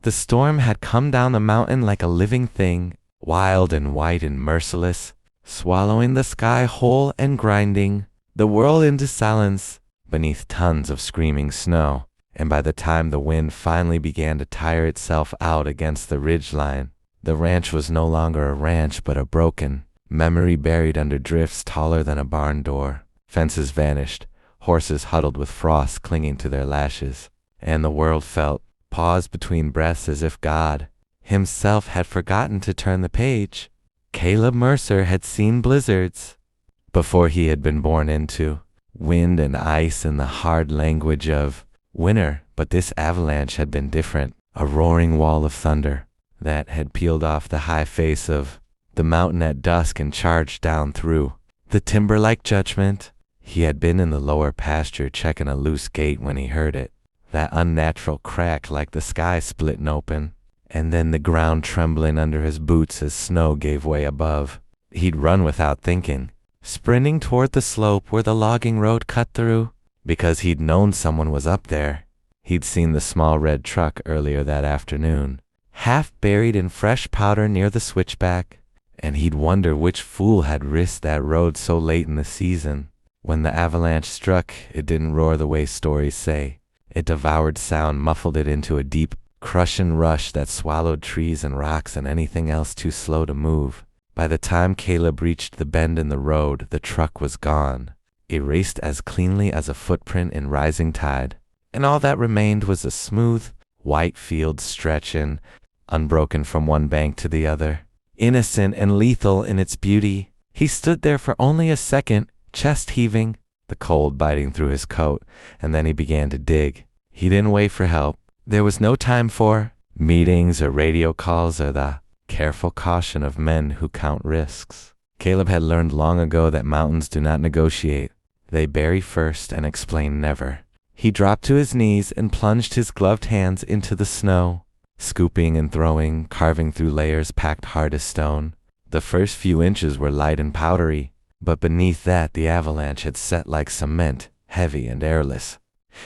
The storm had come down the mountain like a living thing, wild and white and merciless, swallowing the sky whole and grinding the world into silence beneath tons of screaming snow. And by the time the wind finally began to tire itself out against the ridgeline, the ranch was no longer a ranch but a broken memory buried under drifts taller than a barn door. Fences vanished, horses huddled with frost clinging to their lashes, and the world felt paused between breaths as if God himself had forgotten to turn the page. Caleb Mercer had seen blizzards before he had been born into wind and ice and the hard language of winter, but this avalanche had been different, a roaring wall of thunder that had peeled off the high face of the mountain at dusk and charged down through the timber like judgment. He had been in the lower pasture checking a loose gate when he heard it, that unnatural crack like the sky splitting open, and then the ground trembling under his boots as snow gave way above. He'd run without thinking, sprinting toward the slope where the logging road cut through, because he'd known someone was up there. He'd seen the small red truck earlier that afternoon, half buried in fresh powder near the switchback, and he'd wonder which fool had risked that road so late in the season. When the avalanche struck, it didn't roar the way stories say. It devoured sound, muffled it into a deep, crushing rush that swallowed trees and rocks and anything else too slow to move. By the time Caleb reached the bend in the road, the truck was gone, erased as cleanly as a footprint in rising tide, and all that remained was a smooth, white field stretching, unbroken from one bank to the other. Innocent and lethal in its beauty, he stood there for only a second, chest heaving, the cold biting through his coat, and then he began to dig. He didn't wait for help. There was no time for meetings or radio calls or the careful caution of men who count risks. Caleb had learned long ago that mountains do not negotiate. They bury first and explain never. He dropped to his knees and plunged his gloved hands into the snow, scooping and throwing, carving through layers packed hard as stone. The first few inches were light and powdery, but beneath that the avalanche had set like cement, heavy and airless.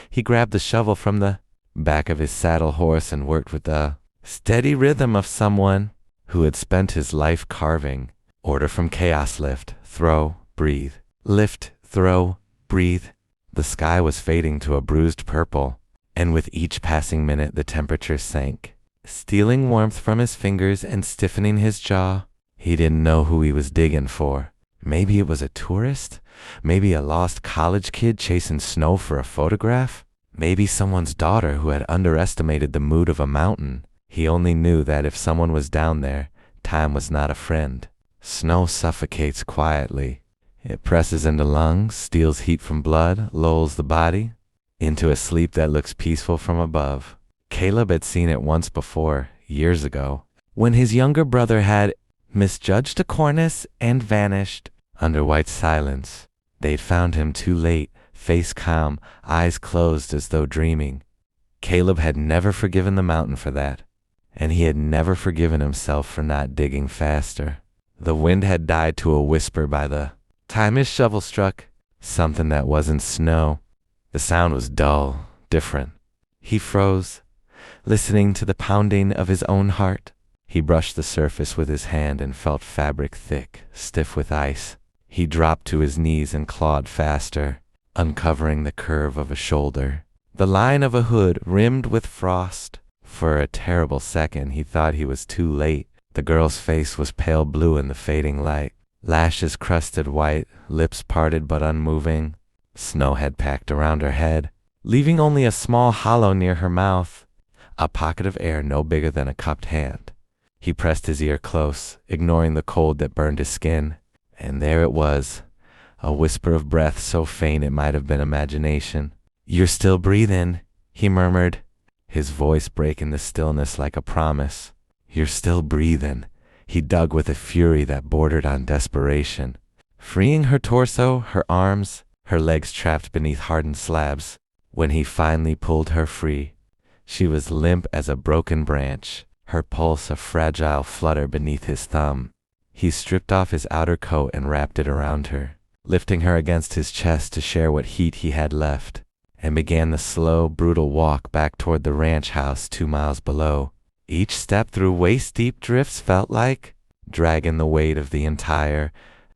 He grabbed the shovel from the back of his saddle horse and worked with the steady rhythm of someone who had spent his life carving. Order from chaos: lift, throw, breathe. Lift, throw, breathe. The sky was fading to a bruised purple, and with each passing minute the temperature sank, stealing warmth from his fingers and stiffening his jaw. He didn't know who he was digging for. Maybe it was a tourist, maybe a lost college kid chasing snow for a photograph, maybe someone's daughter who had underestimated the mood of a mountain. He only knew that if someone was down there, time was not a friend. Snow suffocates quietly. It presses into lungs, steals heat from blood, lulls the body into a sleep that looks peaceful from above. Caleb had seen it once before, years ago, when his younger brother had misjudged a cornice and vanished under white silence. They'd found him too late, face calm, eyes closed as though dreaming. Caleb had never forgiven the mountain for that, and he had never forgiven himself for not digging faster. The wind had died to a whisper by the time his shovel struck something that wasn't snow. The sound was dull, different. He froze, listening to the pounding of his own heart. He brushed the surface with his hand and felt fabric thick, stiff with ice. He dropped to his knees and clawed faster, uncovering the curve of a shoulder, the line of a hood rimmed with frost. For a terrible second he thought he was too late. The girl's face was pale blue in the fading light, lashes crusted white, lips parted but unmoving. Snow had packed around her head, leaving only a small hollow near her mouth, a pocket of air no bigger than a cupped hand. He pressed his ear close, ignoring the cold that burned his skin, and there it was, a whisper of breath so faint it might have been imagination. "You're still breathing," he murmured, his voice breaking the stillness like a promise. "You're still breathing." He dug with a fury that bordered on desperation, freeing her torso, her arms, her legs trapped beneath hardened slabs. When he finally pulled her free, she was limp as a broken branch, her pulse a fragile flutter beneath his thumb. He stripped off his outer coat and wrapped it around her, lifting her against his chest to share what heat he had left, and began the slow, brutal walk back toward the ranch house 2 miles below. Each step through waist-deep drifts felt like dragging the weight of the entire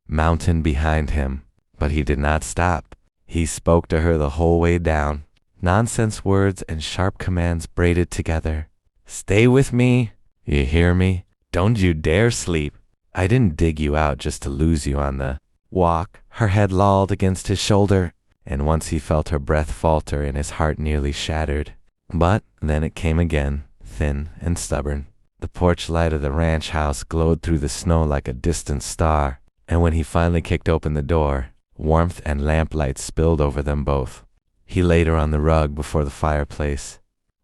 mountain behind him. But he did not stop. He spoke to her the whole way down. Nonsense words and sharp commands braided together. Stay with me. You hear me? Don't you dare sleep. I didn't dig you out just to lose you on the walk. Her head lolled against his shoulder, and once he felt her breath falter and his heart nearly shattered. But then it came again, thin and stubborn. The porch light of the ranch house glowed through the snow like a distant star, and when he finally kicked open the door, warmth and lamplight spilled over them both. He laid her on the rug before the fireplace,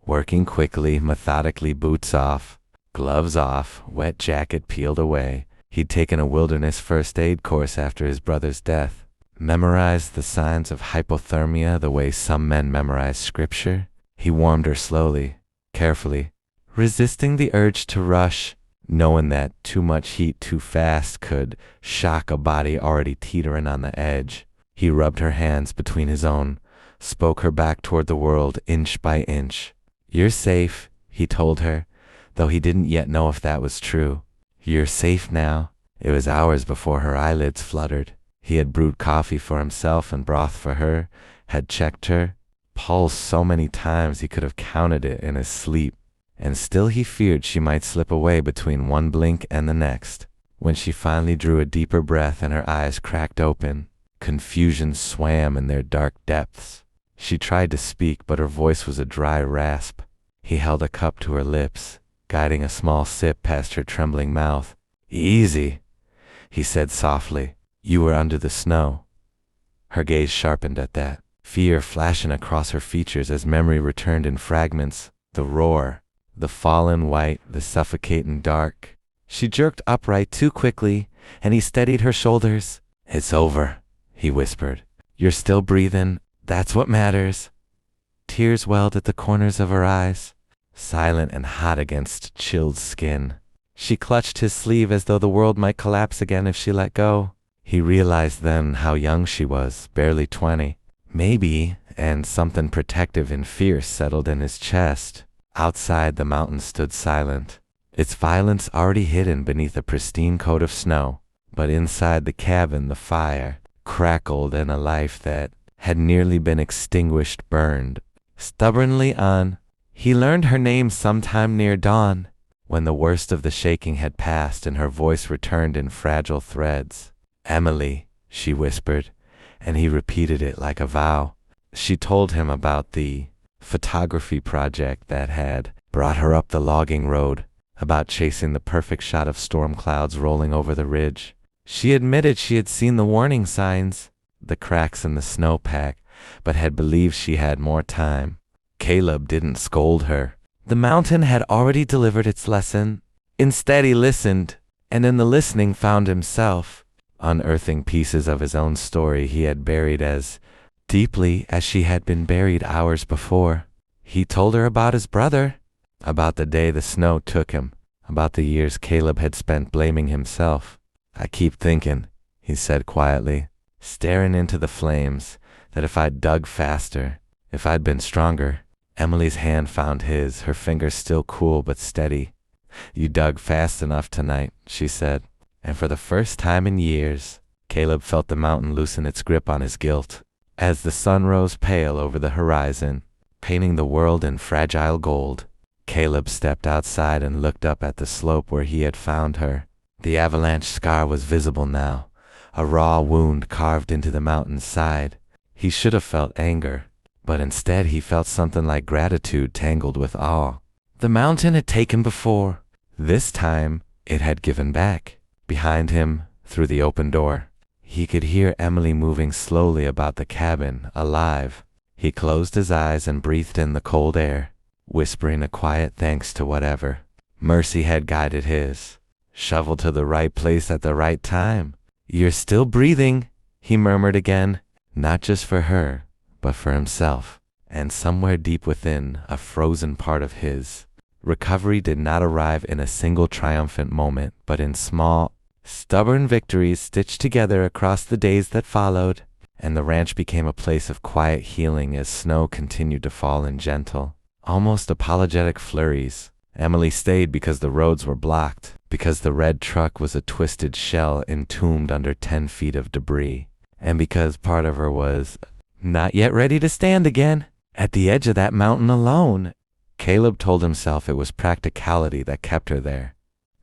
working quickly, methodically, boots off, gloves off, wet jacket peeled away. He'd taken a wilderness first aid course after his brother's death, memorized the signs of hypothermia the way some men memorize scripture. He warmed her slowly, carefully, resisting the urge to rush, knowing that too much heat too fast could shock a body already teetering on the edge. He rubbed her hands between his own, spoke her back toward the world inch by inch. You're safe, he told her, though he didn't yet know if that was true. You're safe now. It was hours before her eyelids fluttered. He had brewed coffee for himself and broth for her, had checked her pulse so many times he could have counted it in his sleep, and still he feared she might slip away between one blink and the next. When she finally drew a deeper breath and her eyes cracked open, confusion swam in their dark depths. She tried to speak, but her voice was a dry rasp. He held a cup to her lips, guiding a small sip past her trembling mouth. Easy, he said softly. You were under the snow. Her gaze sharpened at that, fear flashing across her features as memory returned in fragments. The roar, the fallen white, the suffocating dark. She jerked upright too quickly, and he steadied her shoulders. It's over, he whispered. You're still breathing. That's what matters. Tears welled at the corners of her eyes, silent and hot against chilled skin. She clutched his sleeve as though the world might collapse again if she let go. He realized then how young she was, barely 20. Maybe, and something protective and fierce settled in his chest. Outside, the mountain stood silent, its violence already hidden beneath a pristine coat of snow. But inside the cabin, the fire crackled, and a life that had nearly been extinguished burned stubbornly on. He learned her name sometime near dawn, when the worst of the shaking had passed and her voice returned in fragile threads. Emily, she whispered, and he repeated it like a vow. She told him about the photography project that had brought her up the logging road, about chasing the perfect shot of storm clouds rolling over the ridge. She admitted she had seen the warning signs, the cracks in the snowpack, but had believed she had more time. Caleb didn't scold her. The mountain had already delivered its lesson. Instead he listened, and in the listening found himself unearthing pieces of his own story he had buried as deeply as she had been buried hours before. He told her about his brother, about the day the snow took him, about the years Caleb had spent blaming himself. I keep thinking, he said quietly, staring into the flames, that if I'd dug faster, if I'd been stronger. Emily's hand found his, her fingers still cool but steady. You dug fast enough tonight, she said. And for the first time in years, Caleb felt the mountain loosen its grip on his guilt. As the sun rose pale over the horizon, painting the world in fragile gold, Caleb stepped outside and looked up at the slope where he had found her. The avalanche scar was visible now, a raw wound carved into the mountain's side. He should have felt anger, but instead he felt something like gratitude tangled with awe. The mountain had taken before. This time, it had given back. Behind him, through the open door, he could hear Emily moving slowly about the cabin, alive. He closed his eyes and breathed in the cold air, whispering a quiet thanks to whatever mercy had guided his. Shoveled to the right place at the right time. You're still breathing, he murmured again, not just for her, but for himself. And somewhere deep within, a frozen part of his recovery did not arrive in a single triumphant moment, but in small, stubborn victories stitched together across the days that followed, and the ranch became a place of quiet healing as snow continued to fall in gentle, almost apologetic flurries, Emily stayed because the roads were blocked, because the red truck was a twisted shell entombed under 10 feet of debris, and because part of her was not yet ready to stand again at the edge of that mountain alone. Caleb told himself it was practicality that kept her there,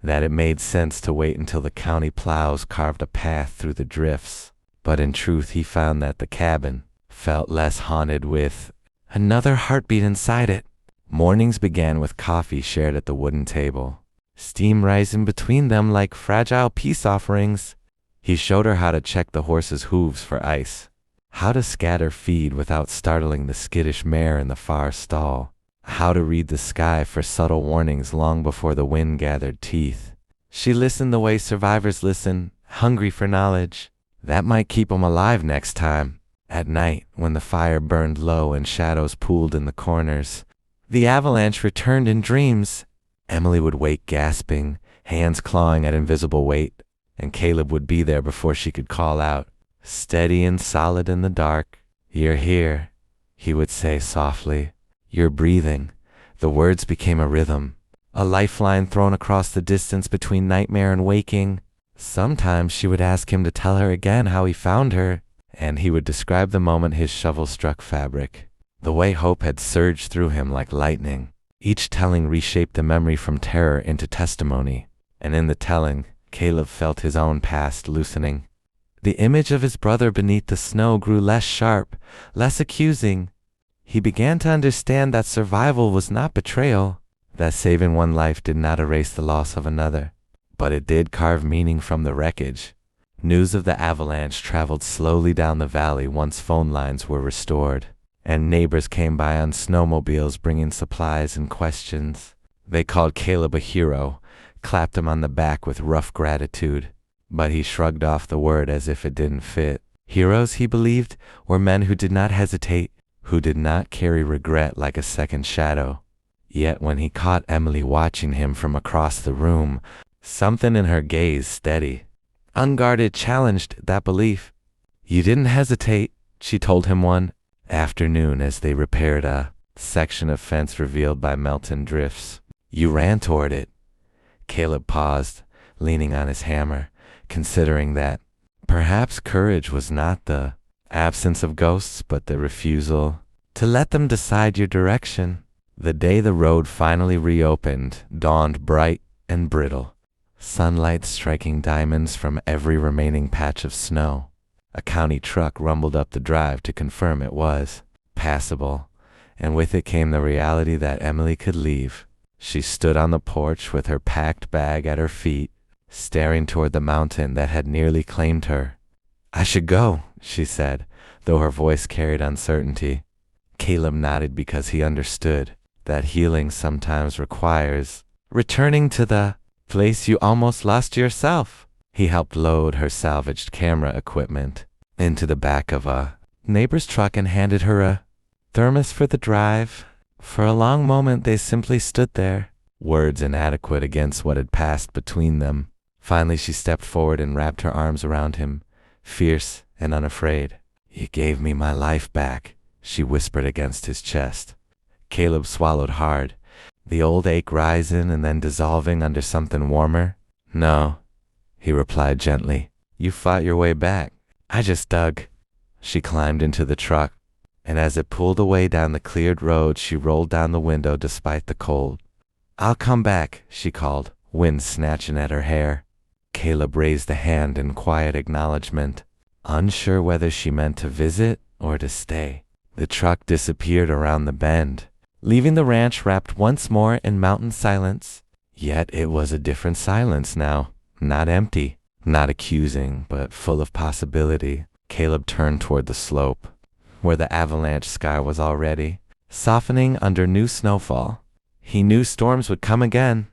that it made sense to wait until the county plows carved a path through the drifts. But in truth, he found that the cabin felt less haunted with another heartbeat inside it. Mornings began with coffee shared at the wooden table, steam rising between them like fragile peace offerings. He showed her how to check the horse's hooves for ice, how to scatter feed without startling the skittish mare in the far stall, how to read the sky for subtle warnings long before the wind gathered teeth. She listened the way survivors listen, hungry for knowledge. That might keep 'em alive next time. At night, when the fire burned low and shadows pooled in the corners, the Avalanche returned in dreams. Emily would wake gasping, hands clawing at invisible weight, and Caleb would be there before she could call out, steady and solid in the dark. "You're here," he would say softly. "You're breathing." The words became a rhythm, a lifeline thrown across the distance between nightmare and waking. Sometimes she would ask him to tell her again how he found her, and he would describe the moment his shovel struck fabric, the way hope had surged through him like lightning. Each telling reshaped the memory from terror into testimony, and in the telling, Caleb felt his own past loosening. The image of his brother beneath the snow grew less sharp, less accusing. He began to understand that survival was not betrayal, that saving one life did not erase the loss of another, but it did carve meaning from the wreckage. News of the avalanche traveled slowly down the valley once phone lines were restored, and neighbors came by on snowmobiles bringing supplies and questions. They called Caleb a hero, clapped him on the back with rough gratitude, but he shrugged off the word as if it didn't fit. Heroes, he believed, were men who did not hesitate, who did not carry regret like a second shadow. Yet when he caught Emily watching him from across the room, something in her gaze, steady, unguarded, challenged that belief. "You didn't hesitate," she told him one afternoon as they repaired a section of fence revealed by melting drifts. "You ran toward it." Caleb paused, leaning on his hammer, considering that perhaps courage was not the absence of ghosts, but the refusal to let them decide your direction. The day the road finally reopened dawned bright and brittle, sunlight striking diamonds from every remaining patch of snow. A county truck rumbled up the drive to confirm it was passable, and with it came the reality that Emily could leave. She stood on the porch with her packed bag at her feet, staring toward the mountain that had nearly claimed her. "I should go," she said, though her voice carried uncertainty. Caleb nodded because he understood that healing sometimes requires returning to the place you almost lost yourself. He helped load her salvaged camera equipment into the back of a neighbor's truck and handed her a thermos for the drive. For a long moment they simply stood there, words inadequate against what had passed between them. Finally she stepped forward and wrapped her arms around him, fierce and unafraid. "You gave me my life back," she whispered against his chest. Caleb swallowed hard, the old ache rising and then dissolving under something warmer. "No," he replied gently. "You fought your way back. I just dug." She climbed into the truck, and as it pulled away down the cleared road, she rolled down the window despite the cold. "I'll come back," she called, wind snatching at her hair. Caleb raised a hand in quiet acknowledgement, unsure whether she meant to visit or to stay. The truck disappeared around the bend, leaving the ranch wrapped once more in mountain silence. Yet it was a different silence now, not empty, not accusing, but full of possibility. Caleb turned toward the slope, where the avalanche sky was already softening under new snowfall. He knew storms would come again.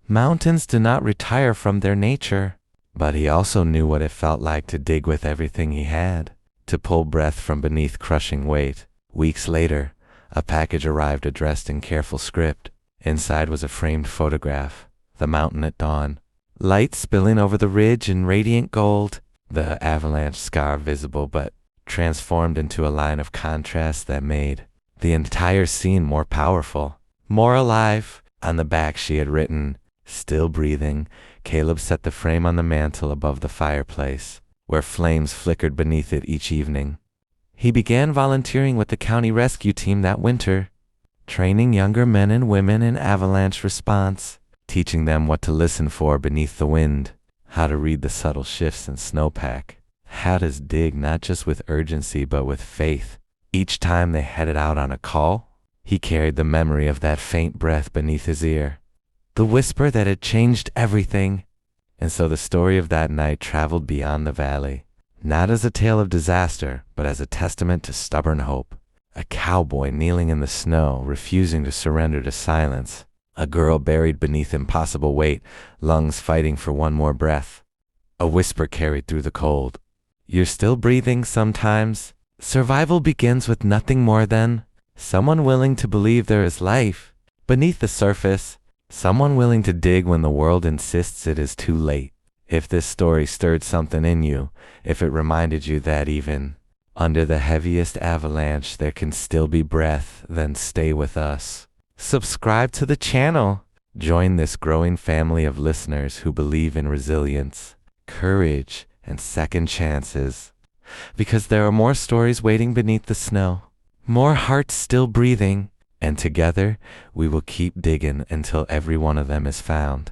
Mountains do not retire from their nature, but he also knew what it felt like to dig with everything he had, to pull breath from beneath crushing weight. Weeks later, a package arrived addressed in careful script. Inside was a framed photograph, the mountain at dawn, light spilling over the ridge in radiant gold, the avalanche scar visible but transformed into a line of contrast that made the entire scene more powerful, more alive. On the back she had written, "Still breathing." Caleb set the frame on the mantel above the fireplace, where flames flickered beneath it each evening. He began volunteering with the county rescue team that winter, training younger men and women in avalanche response, teaching them what to listen for beneath the wind, how to read the subtle shifts in snowpack, how to dig not just with urgency but with faith. Each time they headed out on a call, he carried the memory of that faint breath beneath his ear, the whisper that had changed everything. And so the story of that night traveled beyond the valley, not as a tale of disaster, but as a testament to stubborn hope. A cowboy kneeling in the snow, refusing to surrender to silence. A girl buried beneath impossible weight, lungs fighting for one more breath. A whisper carried through the cold. You're still breathing sometimes. Survival begins with nothing more than someone willing to believe there is life beneath the surface. Someone willing to dig when the world insists it is too late. If this story stirred something in you, if it reminded you that even under the heaviest avalanche there can still be breath, then stay with us. Subscribe to the channel. Join this growing family of listeners who believe in resilience, courage, and second chances. Because there are more stories waiting beneath the snow, more hearts still breathing, and together we will keep digging until every one of them is found.